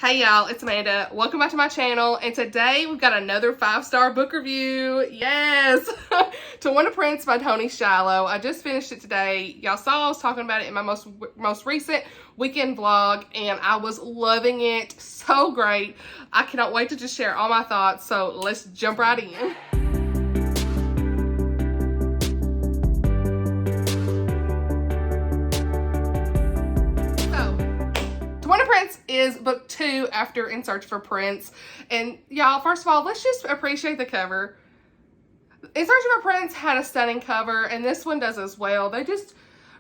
Hey y'all, it's Amanda. Welcome back to my channel, and today we've got another 5-star book review. Yes! To Win a Prince by Toni Shiloh. I just finished it today. Y'all saw I was talking about it in my most recent weekend vlog, and I was loving it. So great. I cannot wait to just share all my thoughts, so let's jump right in. To Win a Prince is book 2 after In Search for Prince. And y'all, first of all, let's just appreciate the cover. In Search for Prince had a stunning cover, and this one does as well. They're just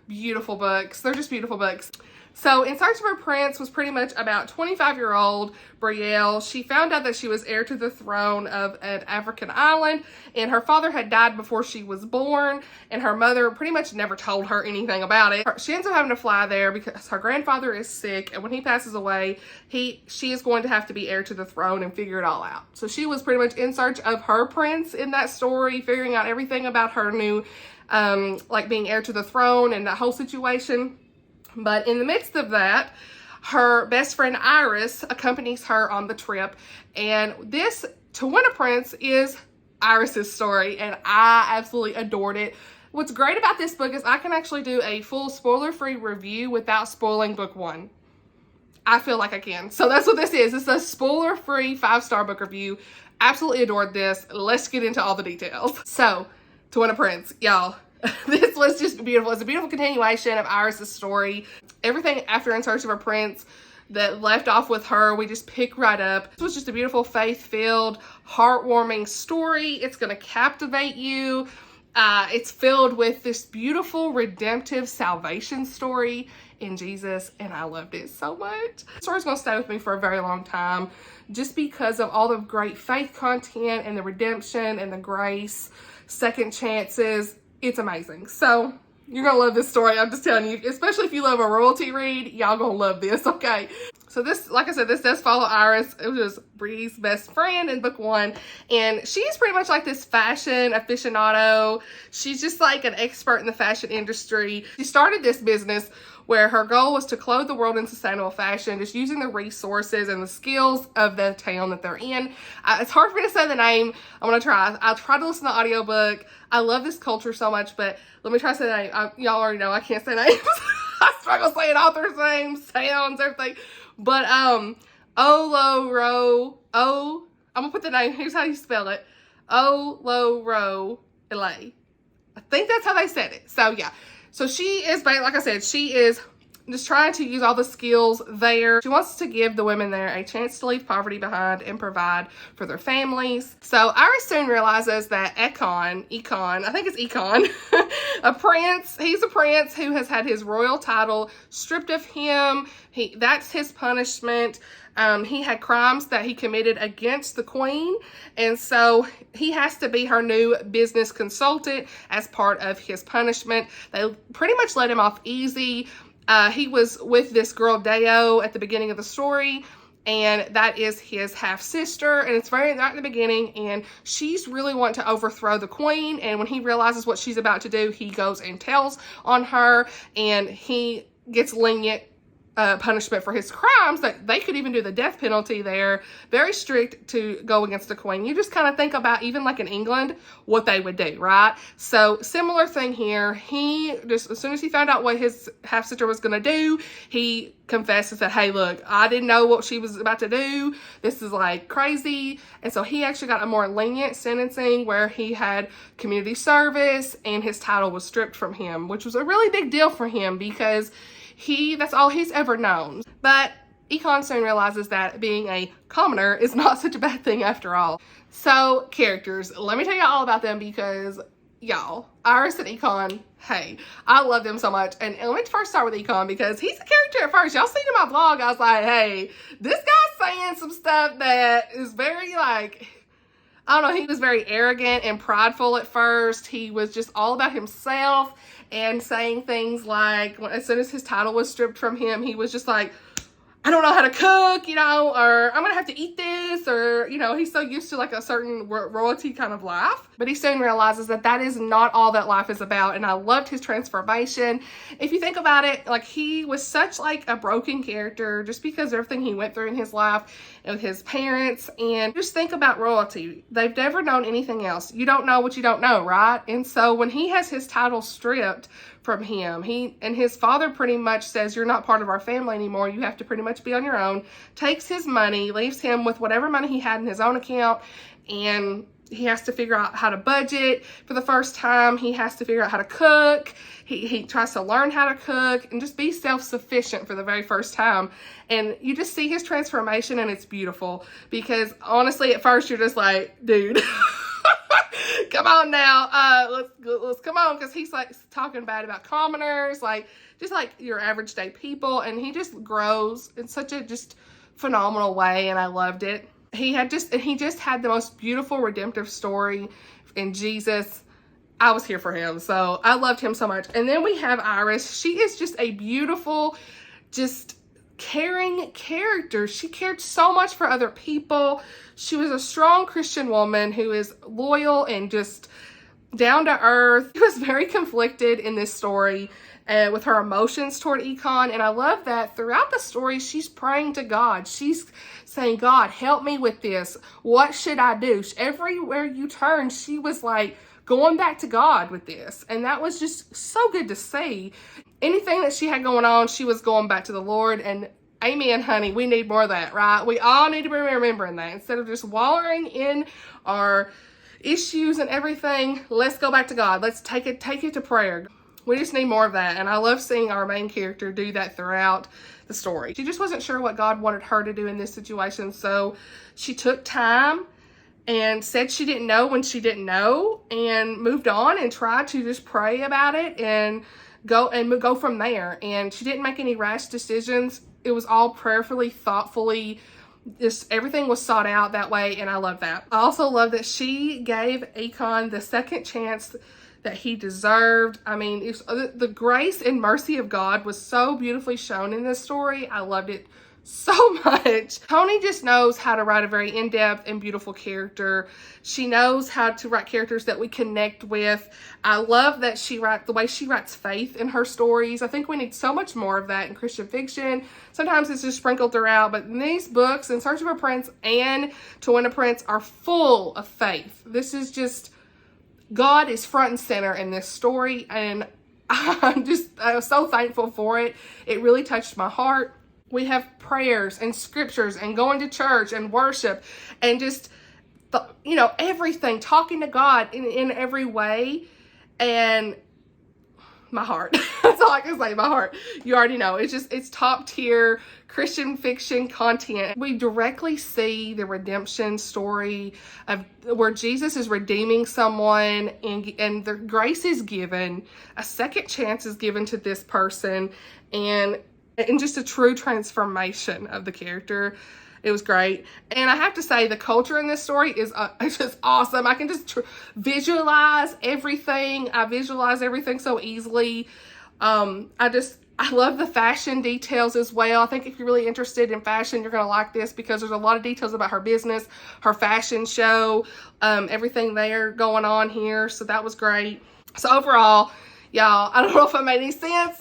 beautiful books. They're just beautiful books. So In Search for Prince was pretty much about 25-year-old Brielle. She found out that she was heir to the throne of an African island, and her father had died before she was born, and her mother pretty much never told her anything about it. She ends up having to fly there because her grandfather is sick, and when he passes away, she is going to have to be heir to the throne and figure it all out. So she was pretty much in search of her prince in that story, figuring out everything about her new, like being heir to the throne and that whole situation. But in the midst of that, her best friend Iris accompanies her on the trip. And this, To Win a Prince, is Iris's story, and I absolutely adored it. What's great about this book is I can actually do a full spoiler-free review without spoiling book 1. I feel like I can. So that's what this is. It's a spoiler-free 5-star book review. Absolutely adored this. Let's get into all the details. So, To Win a Prince, y'all. This was just beautiful. It's a beautiful continuation of Iris' story. Everything after In Search of a Prince that left off with her, we just pick right up. This was just a beautiful, faith-filled, heartwarming story. It's going to captivate you. It's filled with this beautiful, redemptive salvation story in Jesus, and I loved it so much. The story's going to stay with me for a very long time just because of all the great faith content and the redemption and the grace, second chances. It's amazing. So you're gonna love this story. I'm just telling you, especially if you love a royalty read, y'all gonna love this. Okay. So this, like I said, this does follow Iris. It was Bree's best friend in book 1. And she's pretty much like this fashion aficionado. She's just like an expert in the fashion industry. She started this business where her goal was to clothe the world in sustainable fashion, just using the resources and the skills of the town that they're in. It's hard for me to say the name. I'm going to try. I'll try to listen to the audiobook. I love this culture so much, but let me try to say the name. Y'all already know I can't say names. I struggle saying authors' names, towns, everything. But, I'm going to put the name. Here's how you spell it. Oloro Ele. I think that's how they said it. So, yeah. So she is, like I said, she is just trying to use all the skills there. She wants to give the women there a chance to leave poverty behind and provide for their families. So Iris soon realizes that Econ, I think it's Econ, he's a prince who has had his royal title stripped of him. That's his punishment. He had crimes that he committed against the queen, and so he has to be her new business consultant as part of his punishment. They pretty much let him off easy. He was with this girl Deo at the beginning of the story, and that is his half-sister, and it's right in the beginning, and she's really wanting to overthrow the queen, and when he realizes what she's about to do, he goes and tells on her, and he gets lenient punishment for his crimes. That they could even do the death penalty there. Very strict to go against the queen. You just kind of think about, even like in England, what they would do, right? So similar thing here. He just, as soon as he found out what his half-sister was going to do, he confessed and said, hey, look, I didn't know what she was about to do. This is like crazy. And so he actually got a more lenient sentencing where he had community service and his title was stripped from him, which was a really big deal for him because that's all he's ever known. But Econ soon realizes that being a commoner is not such a bad thing after all. So, characters. Let me tell you all about them because, y'all, Iris and Econ, hey, I love them so much. And let me first start with Econ because he's a character at first. Y'all seen in my vlog, I was like, hey, this guy's saying some stuff that is very, like, I don't know, he was very arrogant and prideful at first. He was just all about himself and saying things like, as soon as his title was stripped from him, he was just like, I don't know how to cook, you know, or I'm going to have to eat this, or, you know, he's so used to like a certain royalty kind of life. But he soon realizes that that is not all that life is about. And I loved his transformation. If you think about it, like he was such like a broken character just because of everything he went through in his life and with his parents. And just think about royalty. They've never known anything else. You don't know what you don't know, right? And so when he has his title stripped from him, his father pretty much says, you're not part of our family anymore. You have to pretty much be on your own. Takes his money, leaves him with whatever money he had in his own account, and he has to figure out how to budget for the first time. He has to figure out how to cook. He tries to learn how to cook and just be self-sufficient for the very first time. And you just see his transformation, and it's beautiful because honestly, at first you're just like, dude, come on now, let's come on, because he's like talking bad about commoners, like just like your average day people, and he just grows in such a just phenomenal way, and I loved it. He just had the most beautiful redemptive story in Jesus. I was here for him, so I loved him so much. And then we have Iris. She is just a beautiful, just caring character. She cared so much for other people. She was a strong Christian woman who is loyal and just down to earth. She was very conflicted in this story with her emotions toward Econ, and I love that throughout the story she's praying to God. She's saying, God, help me with this. What should I do? Everywhere you turn, she was like going back to God with this, and that was just so good to see. Anything that she had going on, she was going back to the Lord, and amen, honey. We need more of that, right? We all need to be remembering that. Instead of just wallowing in our issues and everything, let's go back to God. Let's take it to prayer. We just need more of that, and I love seeing our main character do that throughout the story. She just wasn't sure what God wanted her to do in this situation, so she took time and said she didn't know when she didn't know, and moved on and tried to just pray about it and go from there. And she didn't make any rash decisions. It was all prayerfully, thoughtfully, just everything was sought out that way, and I love that. I also love that she gave Econ the second chance that he deserved. I mean, the grace and mercy of God was so beautifully shown in this story. I loved it so much. Toni just knows how to write a very in-depth and beautiful character. She knows how to write characters that we connect with. I love that the way she writes faith in her stories. I think we need so much more of that in Christian fiction. Sometimes it's just sprinkled throughout, but these books, In Search of a Prince and To Win a Prince, are full of faith. This is just, God is front and center in this story, and I was so thankful for it. It really touched my heart. We have prayers and scriptures and going to church and worship and just, everything, talking to God in every way. And my heart, that's all I can say, my heart. You already know, it's top tier Christian fiction content. We directly see the redemption story of where Jesus is redeeming someone, and the grace is given, a second chance is given to this person, and just a true transformation of the character. It was great. And I have to say, the culture in this story is just awesome. I can just visualize everything. I visualize everything so easily. I love the fashion details as well. I think if you're really interested in fashion, you're going to like this, because there's a lot of details about her business, her fashion show, everything there going on here. So that was great. So overall, y'all, I don't know if it made any sense.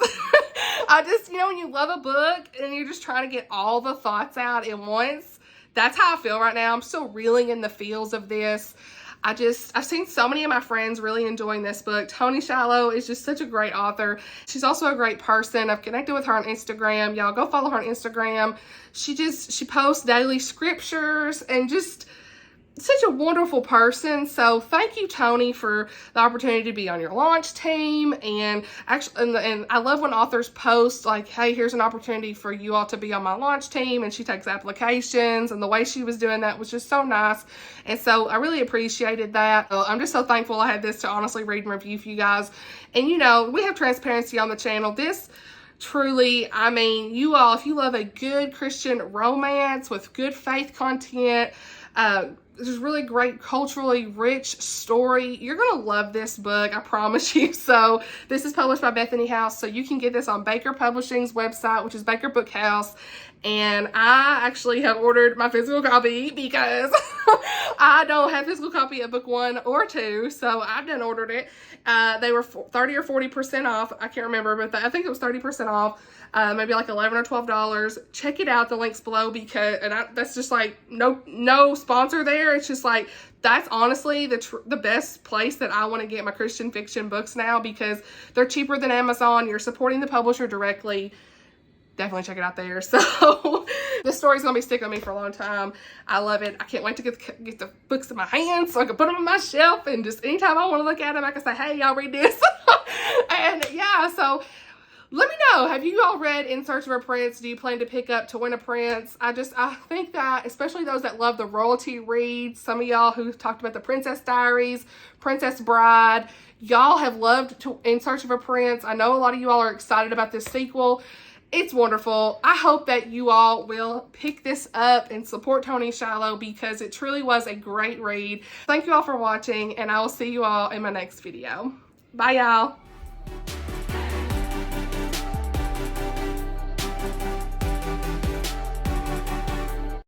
I just, when you love a book and you're just trying to get all the thoughts out at once, that's how I feel right now. I'm still reeling in the feels of this. I've seen so many of my friends really enjoying this book. Toni Shiloh is just such a great author. She's also a great person. I've connected with her on Instagram. Y'all go follow her on Instagram. She posts daily scriptures and just such a wonderful person. So thank you, Toni, for the opportunity to be on your launch team. And actually, and I love when authors post like, hey, here's an opportunity for you all to be on my launch team, and she takes applications, and the way she was doing that was just so nice. And so I really appreciated that. I'm just so thankful I had this to honestly read and review for you guys. And we have transparency on the channel. This truly, you all, if you love a good Christian romance with good faith content, just really great, culturally rich story. You're going to love this book, I promise you. So this is published by Bethany House. So you can get this on Baker Publishing's website, which is Baker Book House. And I actually have ordered my physical copy because I don't have physical copy of book 1 or 2. So I've done ordered it. They were 30 or 40% off. I can't remember, but I think it was 30% off. Maybe like $11 or $12. Check it out. The link's below because, that's just like no sponsor there. It's just like, that's honestly the best place that I want to get my Christian fiction books now because they're cheaper than Amazon. You're supporting the publisher directly. Definitely check it out there. So this story's gonna be sticking with me for a long time. I love it. I can't wait to get the books in my hands so I can put them on my shelf, and just anytime I want to look at them, I can say, hey, y'all read this. And yeah, so let me know, have you all read In Search of a Prince? Do you plan to pick up To Win a Prince? I think that, especially those that love the royalty reads, some of y'all who talked about the Princess Diaries, Princess Bride, y'all have loved In Search of a Prince. I know a lot of you all are excited about this sequel. It's wonderful. I hope that you all will pick this up and support Toni Shiloh because it truly was a great read. Thank you all for watching, and I will see you all in my next video. Bye, y'all.